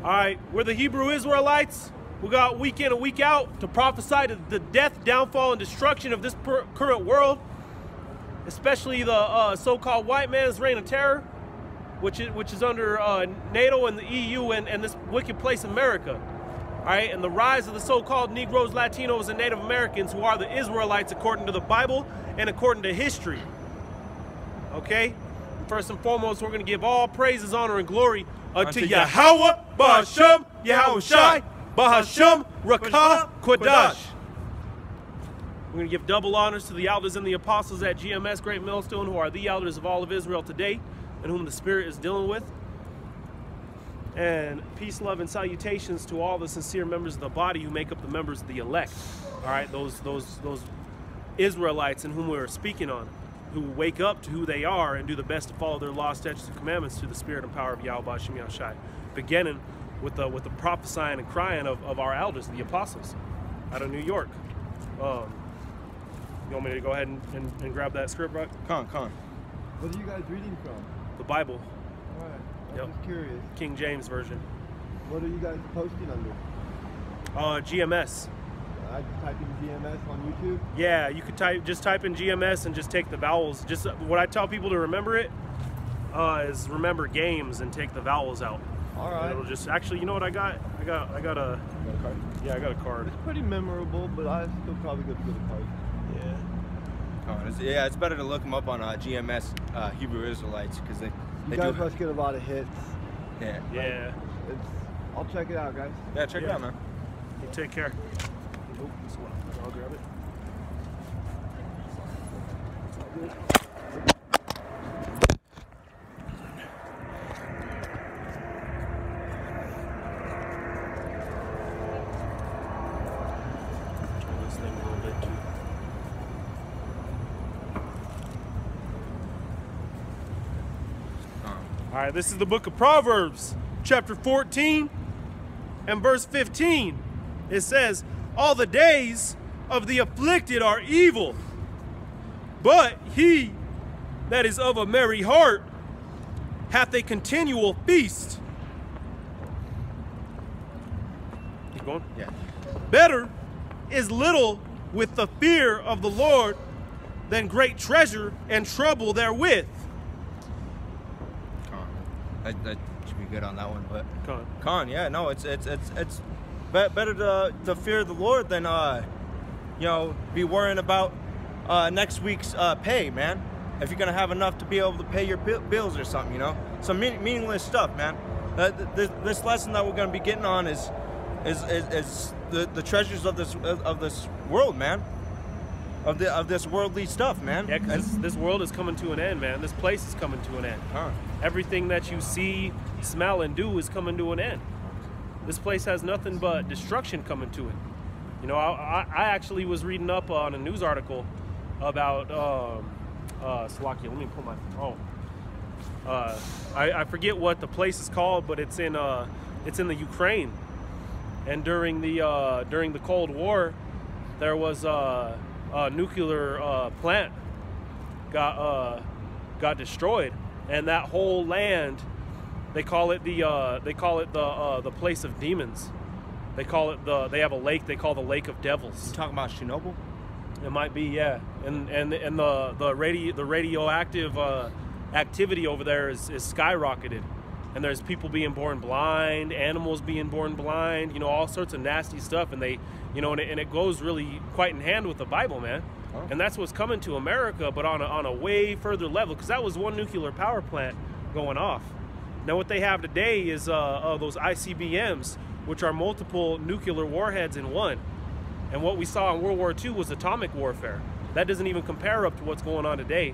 All right, we're the Hebrew Israelites. We got week in and week out to prophesy to the death, downfall, and destruction of this current world, especially the so-called white man's reign of terror, which is under NATO and the EU and this wicked place, America. All right, and the rise of the so-called Negroes, Latinos, and Native Americans, who are the Israelites according to the Bible and according to history. Okay? First and foremost, we're going to give all praises, honor, and glory unto Yahweh, Bahashem, Yahushai, Bahashem, Rakah, Quadash. We're going to give double honors to the elders and the apostles at GMS Great Millstone, who are the elders of all of Israel today, and whom the Spirit is dealing with. And peace, love, and salutations to all the sincere members of the body who make up the members of the elect. All right, those Israelites in whom we're speaking on, who wake up to who they are and do the best to follow their laws, statutes, and commandments through the spirit and power of Yahweh Hashem Yahushai. Beginning with the prophesying and crying of our elders, the apostles, out of New York. You want me to go ahead and grab that script, right? Con. What are you guys reading from? The Bible. All right. I'm just curious. King James Version. What are you guys posting under? GMS. I just type in GMS on YouTube? Yeah, you could just type in GMS and just take the vowels. Just what I tell people to remember it is remember games and take the vowels out. All right. And it'll just actually, you know what I got? I got a card. Yeah, I got a card. It's pretty memorable, but I still probably go through the card. Yeah. It's better to look them up on GMS Hebrew Israelites because they guys must get a lot of hits. Yeah. Yeah. I'll check it out, guys. Yeah, check it out, man. You take care. I'll grab it. Turn this thing a little bit too. All right, this is the book of Proverbs, chapter 14 and verse 15. It says, all the days of the afflicted are evil, but he that is of a merry heart hath a continual feast. Keep going? Yeah. Better is little with the fear of the Lord than great treasure and trouble therewith. That should be good on that one, but Con. yeah, no, it's better to fear the Lord than be worrying about next week's pay, man. If you're gonna have enough to be able to pay your bills or something, some meaningless stuff, man. This lesson that we're gonna be getting on is the treasures of this world, man. Of this worldly stuff, man. Yeah, because this world is coming to an end, man. This place is coming to an end. Everything that you see, smell, and do is coming to an end. This place has nothing but destruction coming to it. I actually was reading up on a news article about Slovakia. Let me pull my I forget what the place is called, but it's in the Ukraine. And during the Cold War, there was a nuclear plant got destroyed, and that whole land, they call it the place of demons. They have a lake they call the Lake of Devils. You talking about Chernobyl? It might be, yeah. And the radioactive activity over there is skyrocketed. And there's people being born blind, animals being born blind, all sorts of nasty stuff. And and it goes really quite in hand with the Bible, man. Oh. And that's what's coming to America, but on a way further level, because that was one nuclear power plant going off. Now what they have today is those ICBMs, which are multiple nuclear warheads in one. And what we saw in World War II was atomic warfare. That doesn't even compare up to what's going on today.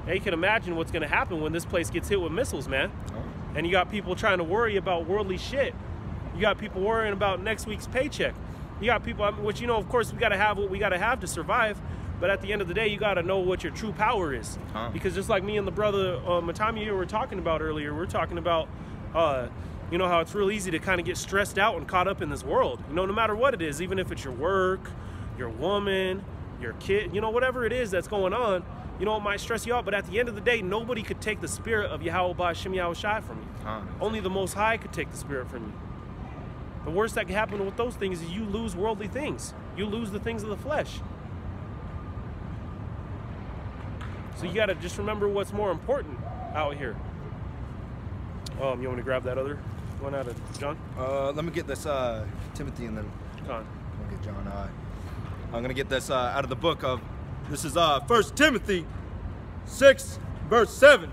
Now you can imagine what's going to happen when this place gets hit with missiles, man. Oh. And you got people trying to worry about worldly shit. You got people worrying about next week's paycheck. You got people, which, of course, we got to have what we got to have to survive. But at the end of the day, you got to know what your true power is. Because just like me and the brother Matami here were talking about earlier, we're talking about, how it's real easy to kind of get stressed out and caught up in this world. No matter what it is, even if it's your work, your woman, your kid, whatever it is that's going on, you know, it might stress you out, but at the end of the day, nobody could take the spirit of Yahweh Ba'Shem Yahushai from you. Only the Most High could take the spirit from you. The worst that can happen with those things is you lose worldly things. You lose the things of the flesh. So you got to just remember what's more important out here. You want me to grab that other one out of John? Let me get this Timothy and then John. I'll get John. I'm going to get this out of the book of, this is 1 Timothy 6, verse 7.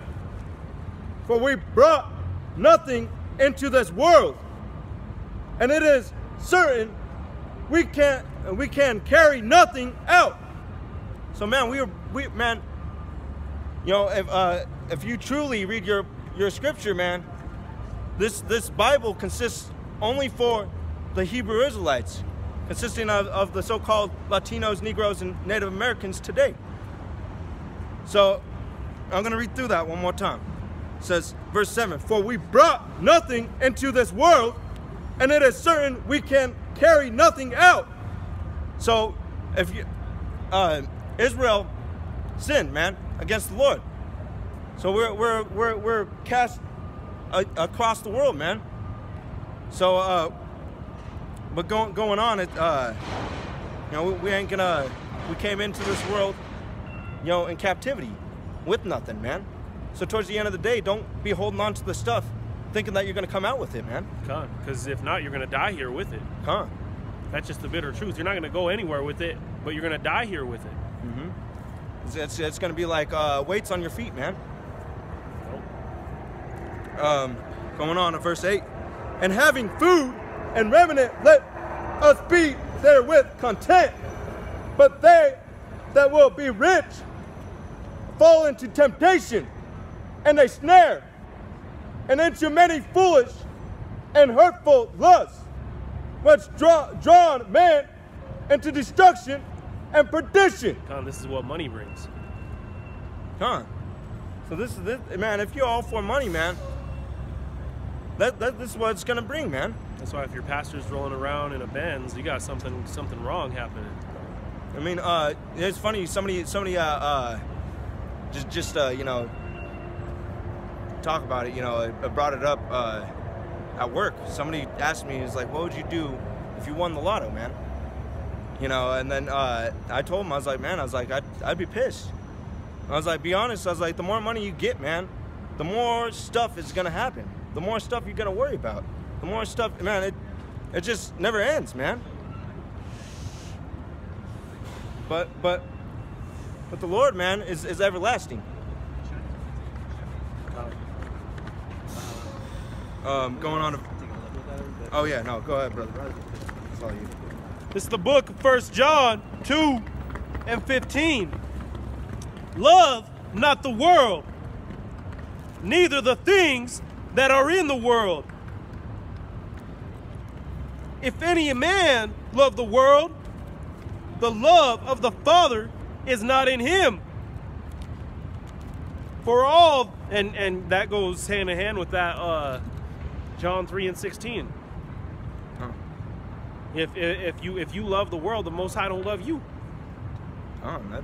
For we brought nothing into this world, and it is certain we can carry nothing out. So man, man, you know, if you truly read your scripture, man, this Bible consists only for the Hebrew Israelites, consisting of the so-called Latinos, Negroes, and Native Americans today. So I'm going to read through that one more time. It says, verse 7, for we brought nothing into this world, and it is certain we can carry nothing out. So if you, Israel sinned, man, against the Lord. So we're cast across the world, man. So but going on, it you know, we ain't gonna. We came into this world, you know, in captivity, with nothing, man. So towards the end of the day, don't be holding on to the stuff, thinking that you're gonna come out with it, man. Because if not, you're gonna die here with it. That's just the bitter truth. You're not gonna go anywhere with it, but you're gonna die here with it. It's gonna be like weights on your feet, man. Going on to verse 8, and having food and remnant, let us be therewith content. But they that will be rich fall into temptation and a snare, and into many foolish and hurtful lusts, which draw man into destruction and perdition. This is what money brings. So this is man. If you're all for money, man, this is what it's gonna bring, man. That's why if your pastor's rolling around in a Benz, you got something wrong happening. I mean, it's funny. Somebody, just you know, talk about it. You know, I brought it up at work. Somebody asked me, he's like, "What would you do if you won the lotto, man?" You know, and then I told him, I was like, "Man, I'd be pissed." I was like, "Be honest." I was like, "The more money you get, man, the more stuff is gonna happen. The more stuff you're gonna worry about. The more stuff, man. It just never ends, man." But the Lord, man, is everlasting. Going on. Oh yeah, no, go ahead, brother. That's all you. This is the book of 1 John 2 and 15. Love not the world, neither the things that are in the world. If any man love the world, the love of the Father is not in him. For all, and that goes hand in hand with that John 3 and 16. If you love the world, the Most High don't love you.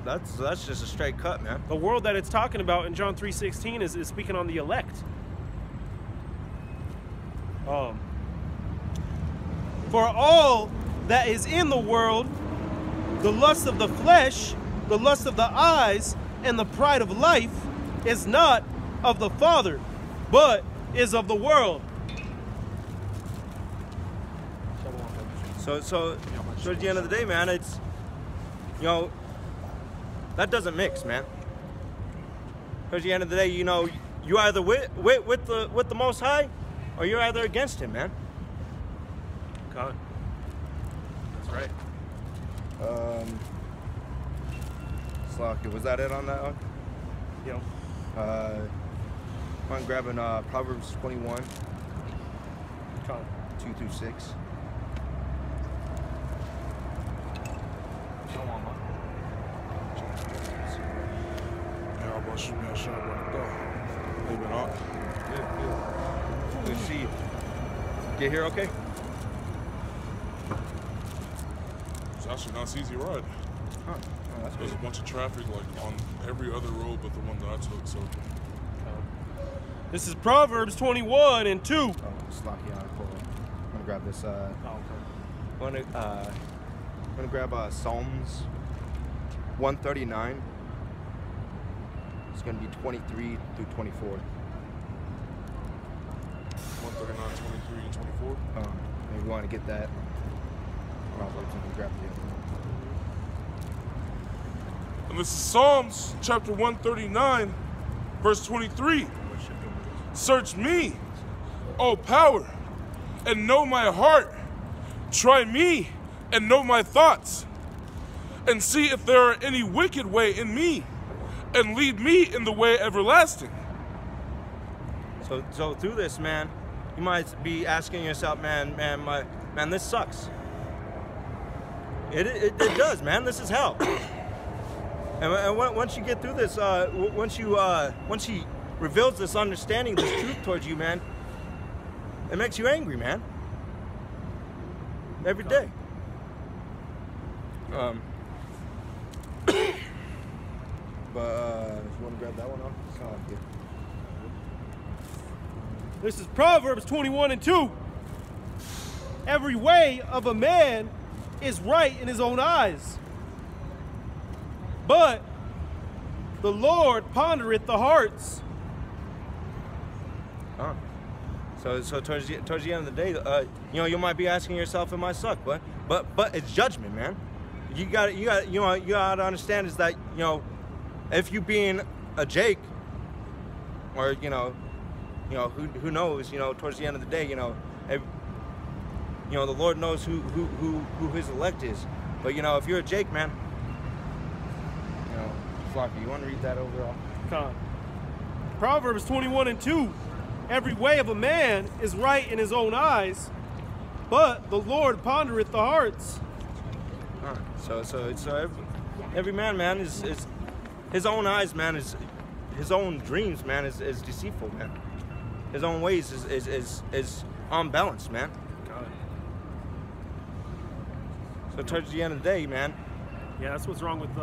That's just a straight cut, man. The world that it's talking about in John 3:16 is speaking on the elect. For all that is in the world, the lust of the flesh, the lust of the eyes, and the pride of life is not of the Father, but is of the world. So towards the end of the day, man, it's, you know, that doesn't mix, man. Towards the end of the day, you know, you either with the Most High, or you're either against Him, man. God. That's right. Slocky, was that it on that one? Yep. I'm grabbing Proverbs 21, God. 2 through 6. Good to see you. Get here okay? It's actually a nice, easy ride. Huh. Oh, that's There's a good. bunch of traffic like on every other road but the one that I took. So This is Proverbs 21 and 2. Oh, Slocky on pull. I'm gonna grab this. I'm gonna grab Psalms 139. It's gonna be 23 through 24. 139, 23, and 24. Maybe we want to get that. Proverbs and grab the other one. And this is Psalms chapter 139, verse 23. Search me, O power, and know my heart. Try me and know my thoughts, and see if there are any wicked way in me, and lead me in the way everlasting. So through this, man, you might be asking yourself, man, this sucks. It does, man. This is hell. And once you get through this, once he reveals this understanding, this truth towards you, man, it makes you angry, man. Every day. But if you want to grab that one off, it's all good. This is Proverbs 21 and 2. Every way of a man is right in his own eyes, but the Lord pondereth the hearts. So towards the end of the day, you might be asking yourself, "Am I suck?" But it's judgment, man. You got to understand is that if you being a Jake, or who knows, towards the end of the day, the Lord knows who His elect is. But if you're a Jake, man, Flocky, you want to read that overall? Proverbs 21 and 2. Every way of a man is right in his own eyes, but the Lord pondereth the hearts. So every man is his own eyes, man, is his own dreams, man, is deceitful, man. His own ways is unbalanced, man. So towards the end of the day, man. Yeah, that's what's wrong with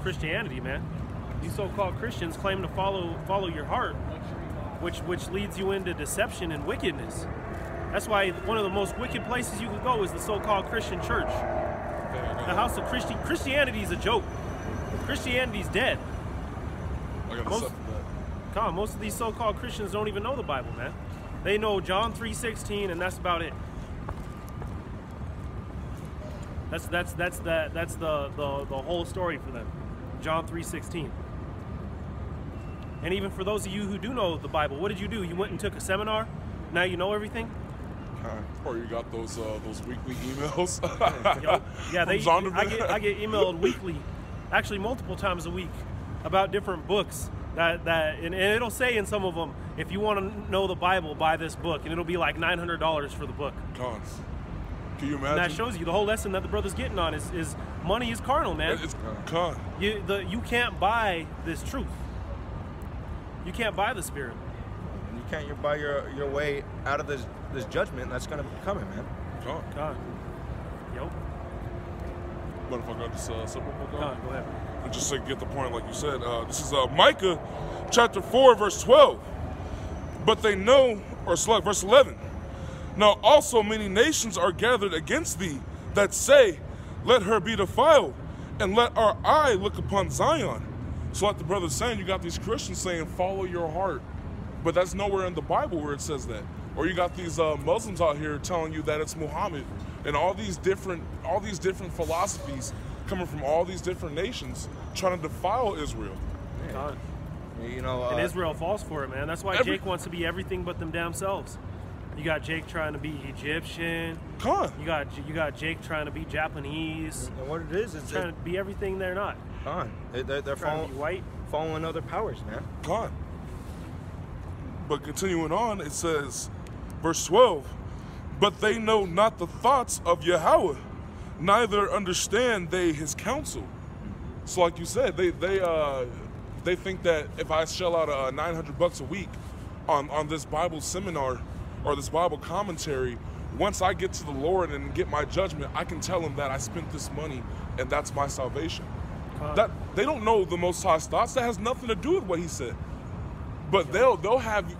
Christianity, man. These so-called Christians claim to follow your heart, which leads you into deception and wickedness. That's why one of the most wicked places you could go is the so-called Christian church. The house of Christianity is a joke. Christianity's dead. Most of these so-called Christians don't even know the Bible, man. They know John 3:16, and that's about it. That's the whole story for them. John 3:16. And even for those of you who do know the Bible, what did you do? You went and took a seminar? Now you know everything? Or you got those weekly emails? Yeah, I get emailed weekly, actually multiple times a week, about different books and it'll say in some of them, if you want to know the Bible, buy this book, and it'll be like $900 for the book. Can you imagine? And that shows you the whole lesson that the brother's getting on is money is carnal, man. It's You can't buy this truth. You can't buy the Spirit. And you can't buy your way out of this judgment that's going to be coming, man. God. Yo. But if I got this separate book on? Go ahead. And just to get the point, like you said, this is Micah chapter 4, verse 12. But they know, verse 11. Now also many nations are gathered against thee that say, let her be defiled, and let our eye look upon Zion. So like the brother's saying, you got these Christians saying, follow your heart. But that's nowhere in the Bible where it says that. Or you got these Muslims out here telling you that it's Muhammad, and all these different philosophies coming from all these different nations trying to defile Israel. God. And Israel falls for it, man. That's why Jake wants to be everything but them damn selves. You got Jake trying to be Egyptian. You got Jake trying to be Japanese. And what it is trying to be everything they're not. They're following other powers, man. But continuing on, it says, verse 12, but they know not the thoughts of Yahweh, neither understand they his counsel. So like you said, they think that if I shell out $900 a week on this Bible seminar or this Bible commentary, once I get to the Lord and get my judgment, I can tell him that I spent this money and that's my salvation. That they don't know the Most High's thoughts. That has nothing to do with what He said. But they'll have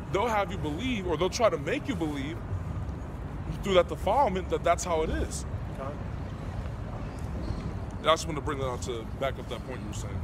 you believe, or they'll try to make you believe through that defilement that that's how it is. I just want to bring that on to back up that point you were saying.